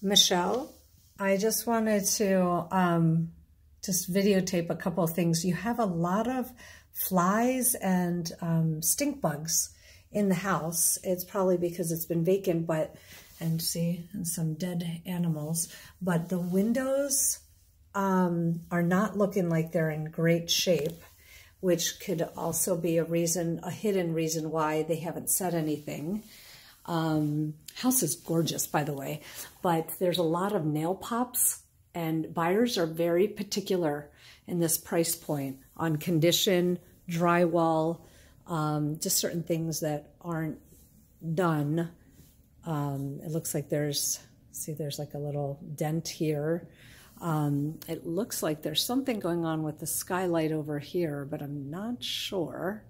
Michelle, I just wanted to just videotape a couple of things. You have a lot of flies and stink bugs in the house. It's probably because it's been vacant, and some dead animals. But the windows are not looking like they're in great shape, which could also be a hidden reason why they haven't said anything. House is gorgeous, by the way, but there's a lot of nail pops, and buyers are very particular in this price point on condition, drywall, just certain things that aren't done. It looks like there's like a little dent here. It looks like there's something going on with the skylight over here, but I'm not sure,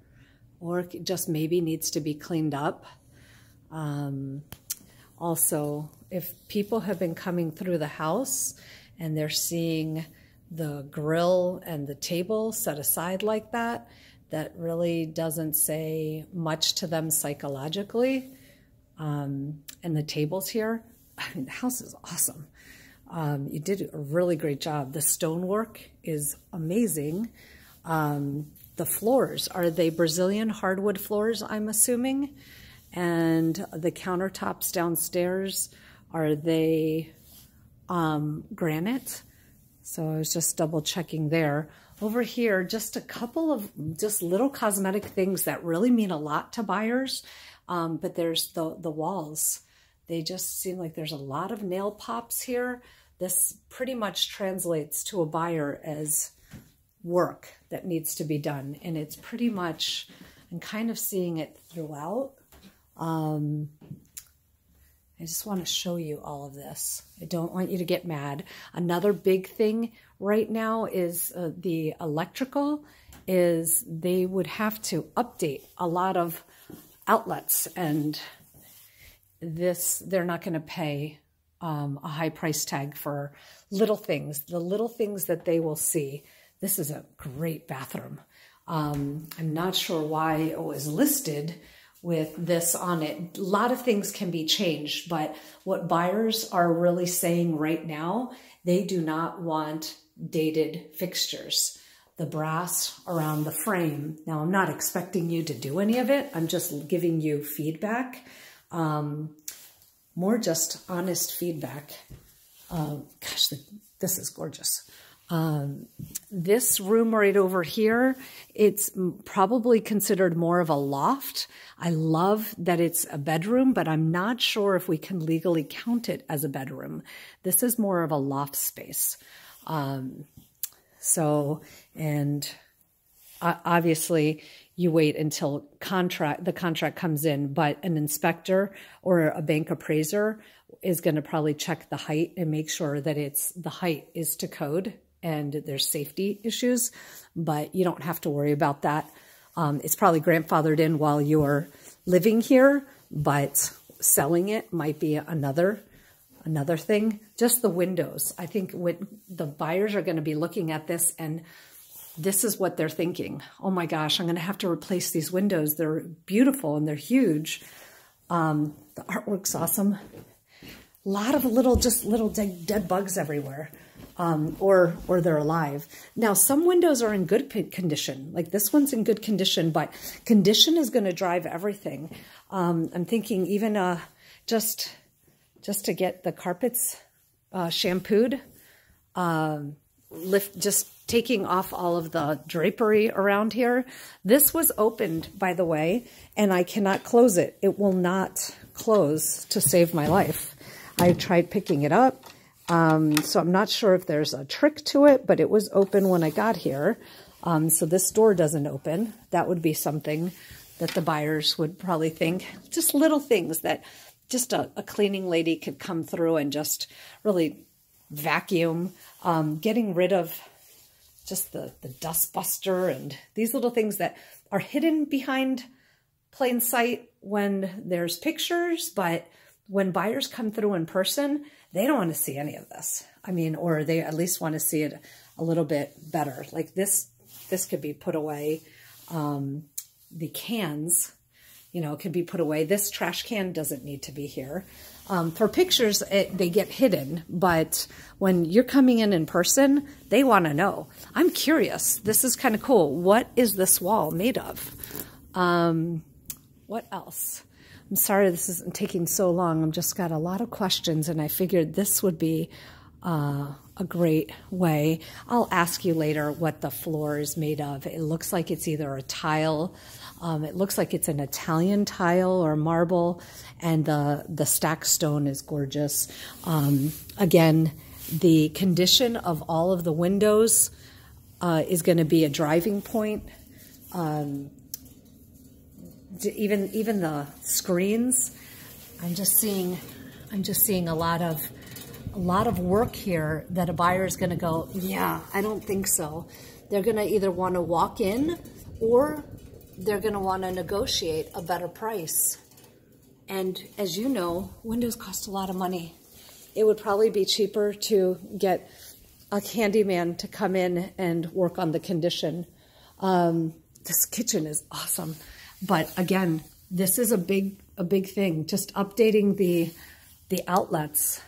or it just maybe needs to be cleaned up. Also, if people have been coming through the house and they're seeing the grill and the table set aside like that, that really doesn't say much to them psychologically. And the tables here, I mean, the house is awesome. You did a really great job. The stonework is amazing. The floors, are they Brazilian hardwood floors, I'm assuming? And the countertops downstairs, are they granite? So I was just double checking there. Over here, just a couple of little cosmetic things that really mean a lot to buyers. But there's the walls. They just seem like there's a lot of nail pops here. This pretty much translates to a buyer as work that needs to be done. And it's pretty much, I'm kind of seeing it throughout. I just want to show you all of this. I don't want you to get mad. Another big thing right now is the electrical is they would have to update a lot of outlets, and they're not going to pay a high price tag for little things. The little things that they will see. This is a great bathroom. I'm not sure why it was listed with this on it. A lot of things can be changed, but what buyers are really saying right now, they do not want dated fixtures. The brass around the frame. Now, I'm not expecting you to do any of it. I'm just giving you feedback. More just honest feedback. Gosh, this is gorgeous. This room right over here, it's probably considered more of a loft. I love that it's a bedroom, but I'm not sure if we can legally count it as a bedroom. This is more of a loft space. Obviously you wait until the contract comes in, but an inspector or a bank appraiser is going to probably check the height and make sure that the height is to code and there's safety issues, but you don't have to worry about that. It's probably grandfathered in while you're living here, but selling it might be another thing. Just the windows. I think when the buyers are going to be looking at this, and this is what they're thinking. Oh my gosh, I'm going to have to replace these windows. They're beautiful and they're huge. The artwork's awesome. A lot of little dead bugs everywhere. Or they're alive. Now, some windows are in good condition. Like this one's in good condition, but condition is going to drive everything. I'm thinking even just to get the carpets shampooed, just taking off all of the drapery around here. This was opened, by the way, and I cannot close it. It will not close to save my life. I tried picking it up. So I'm not sure if there's a trick to it, but it was open when I got here. So this door doesn't open. That would be something that the buyers would probably think. Just little things that just a cleaning lady could come through and just really vacuum, getting rid of just the dust buster and these little things that are hidden behind plain sight when there's pictures, but when buyers come through in person, they don't want to see any of this. I mean, or they at least want to see it a little bit better. Like this could be put away. The cans, you know, it can be put away. This trash can doesn't need to be here. For pictures, they get hidden, but when you're coming in person, they want to know. I'm curious. This is kind of cool. What is this wall made of? What else? I'm sorry this isn't taking so long. I've just got a lot of questions, and I figured this would be a great way. I'll ask you later what the floor is made of. It looks like it's either a tile. It looks like it's an Italian tile or marble, and the stack stone is gorgeous. Again, the condition of all of the windows is going to be a driving point. Even the screens, I'm just seeing a lot of work here that a buyer is going to go, yeah, I don't think so. They're going to either want to walk in, or they're going to want to negotiate a better price. And as you know, windows cost a lot of money. It would probably be cheaper to get a handyman to come in and work on the condition. This kitchen is awesome. But again, this is a big thing. Just updating the outlets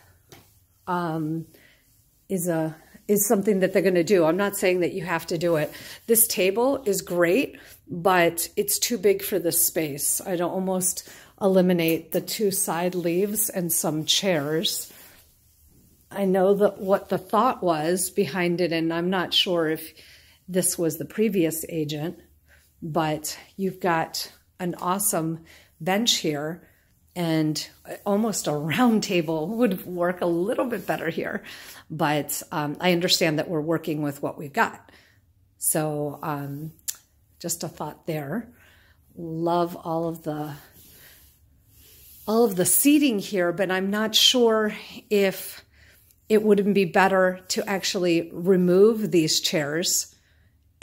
is something that they're going to do. I'm not saying that you have to do it. This table is great, but it's too big for this space. I'd almost eliminate the 2 side leaves and some chairs. I know that what the thought was behind it, and I'm not sure if this was the previous agent, but you've got an awesome bench here, and almost a round table would work a little bit better here. But I understand that we're working with what we've got. So just a thought there. Love all of the seating here, but I'm not sure if it wouldn't be better to actually remove these chairs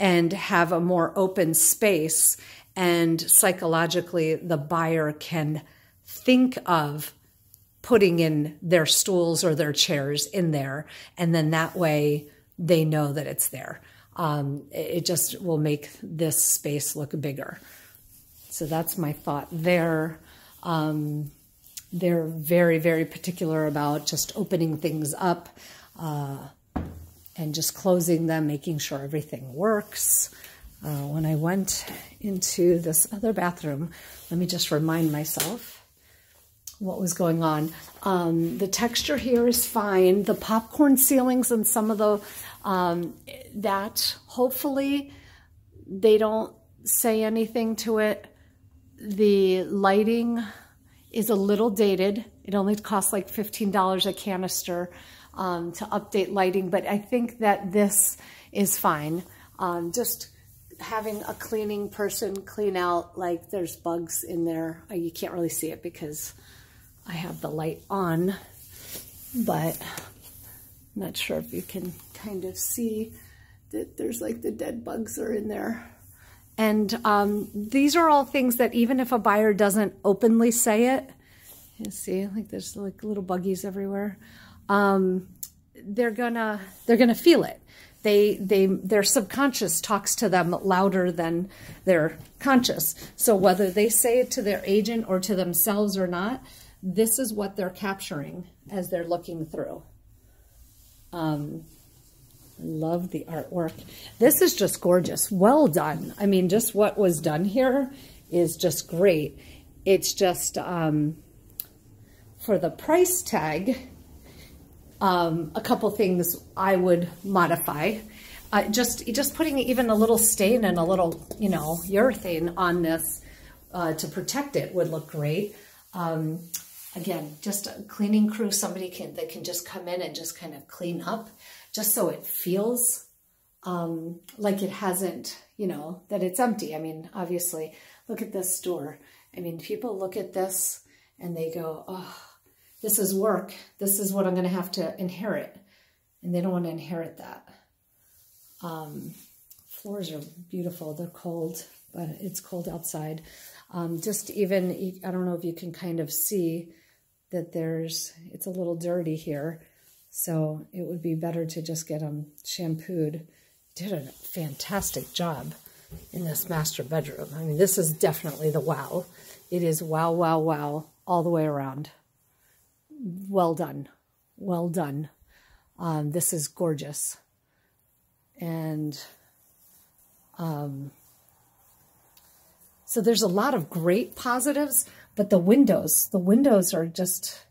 and have a more open space, and psychologically the buyer can think of putting in their stools or their chairs in there, and then that way they know that it's there. It just will make this space look bigger. So that's my thought there. They're very, very particular about just opening things up and just closing them, making sure everything works. When I went into this other bathroom, let me just remind myself what was going on. The texture here is fine. The popcorn ceilings and some of the, that hopefully they don't say anything to it. The lighting is a little dated. It only costs like $15 a canister to update lighting, but I think that this is fine. Just having a cleaning person clean out, like there's bugs in there. You can't really see it because I have the light on, but I'm not sure if you can kind of see that there's like the dead bugs are in there. And these are all things that even if a buyer doesn't openly say it, you see, like there's like little buggies everywhere. They're gonna feel it. Their subconscious talks to them louder than their conscious. So whether they say it to their agent or to themselves or not, this is what they're capturing as they're looking through. Love the artwork. This is just gorgeous. Well done. I mean, just what was done here is just great. It's just for the price tag, a couple things I would modify. Just putting even a little stain and a little, you know, urethane on this to protect it would look great. Again, just a cleaning crew, somebody that can just come in and just kind of clean up, just so it feels like it hasn't, you know, that it's empty. I mean, obviously, look at this door. I mean, people look at this and they go, oh, this is work. This is what I'm going to have to inherit. And they don't want to inherit that. Floors are beautiful. They're cold, but it's cold outside. Just even, I don't know if you can kind of see that it's a little dirty here. So it would be better to just get them shampooed. Did a fantastic job in this master bedroom. I mean, this is definitely the wow. It is wow, wow, wow all the way around. Well done. Well done. This is gorgeous. And so there's a lot of great positives, but the windows are just,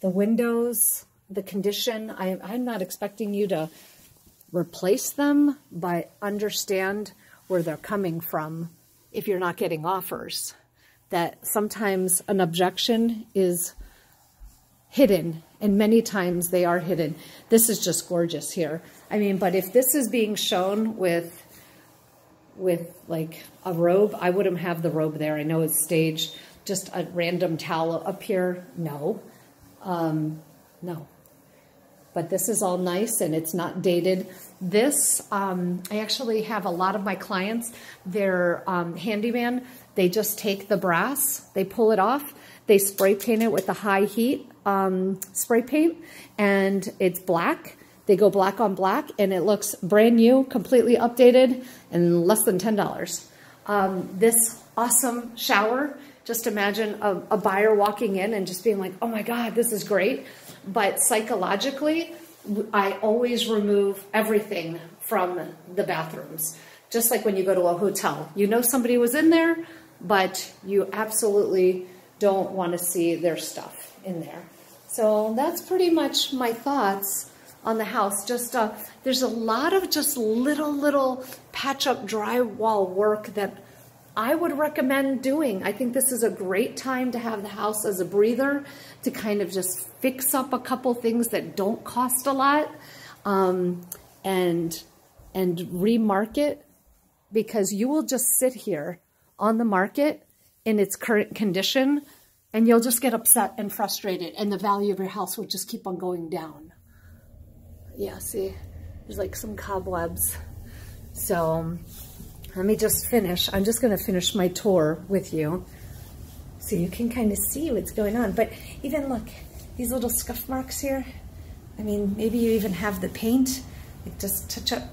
the windows, the condition, I'm not expecting you to replace them, but understand where they're coming from if you're not getting offers. That sometimes an objection is hidden, and many times they are hidden. This is just gorgeous here. I mean, but if this is being shown with like a robe, I wouldn't have the robe there. I know it's staged. Just a random towel up here, no. No. But this is all nice and it's not dated. This, I actually have a lot of my clients, they're handyman. They just take the brass, they pull it off, they spray paint it with the high heat spray paint, and it's black. They go black on black and it looks brand new, completely updated, and less than $10. This awesome shower, just imagine a buyer walking in and just being like, oh my God, this is great. But psychologically, I always remove everything from the bathrooms. Just like when you go to a hotel, you know somebody was in there, but you absolutely don't want to see their stuff in there. So that's pretty much my thoughts on the house. Just there's a lot of just little patch-up drywall work that I would recommend doing. I think this is a great time to have the house as a breather, to kind of just fix up a couple things that don't cost a lot, and remarket, because you will just sit here on the market in its current condition and you'll just get upset and frustrated, and the value of your house will just keep on going down. Yeah, see, there's like some cobwebs. So let me just finish. I'm just going to finish my tour with you so you can kind of see what's going on. But even look, these little scuff marks here. I mean, maybe you even have the paint. Like just touch up.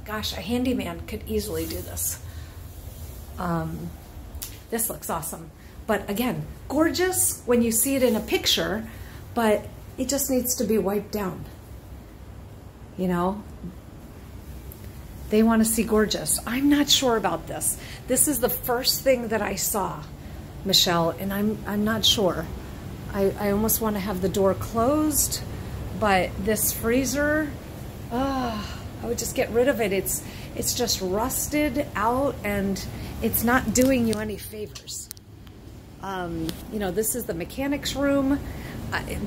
Gosh, a handyman could easily do this. This looks awesome. But again, gorgeous when you see it in a picture, but it just needs to be wiped down. You know? They want to see gorgeous. I'm not sure about this. This is the first thing that I saw, Michelle, and I'm not sure. I almost want to have the door closed, but this freezer, I would just get rid of it. It's just rusted out and it's not doing you any favors. You know, this is the mechanics room.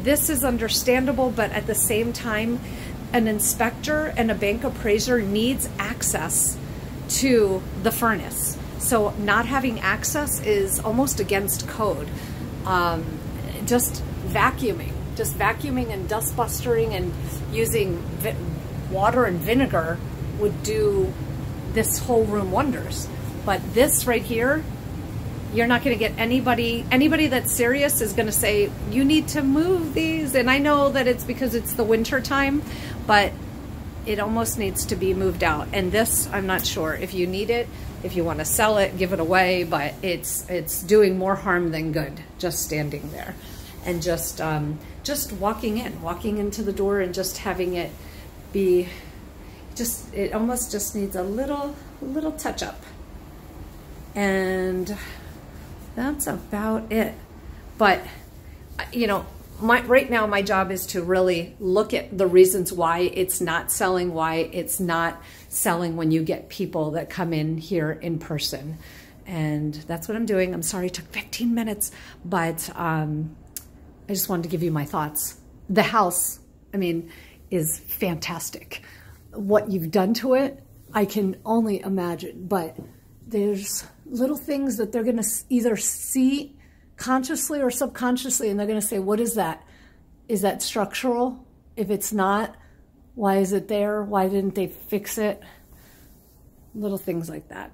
This is understandable, but at the same time, an inspector and a bank appraiser needs access to the furnace. So not having access is almost against code. Just vacuuming and dust busting and using water and vinegar would do this whole room wonders. But this right here, you're not going to get anybody that's serious is going to say, you need to move these. And I know that it's because it's the winter time, but it almost needs to be moved out. And this, I'm not sure if you need it, if you want to sell it, give it away, but it's doing more harm than good just standing there. And just walking into the door and just having it be, it almost just needs a little touch up. And that's about it. But, you know, right now my job is to really look at the reasons why it's not selling when you get people that come in here in person. And that's what I'm doing. I'm sorry it took 15 minutes, but I just wanted to give you my thoughts. The house, I mean, is fantastic. What you've done to it, I can only imagine, but there's little things that they're going to either see consciously or subconsciously, and they're going to say, what is that? Is that structural? If it's not, why is it there? Why didn't they fix it? Little things like that.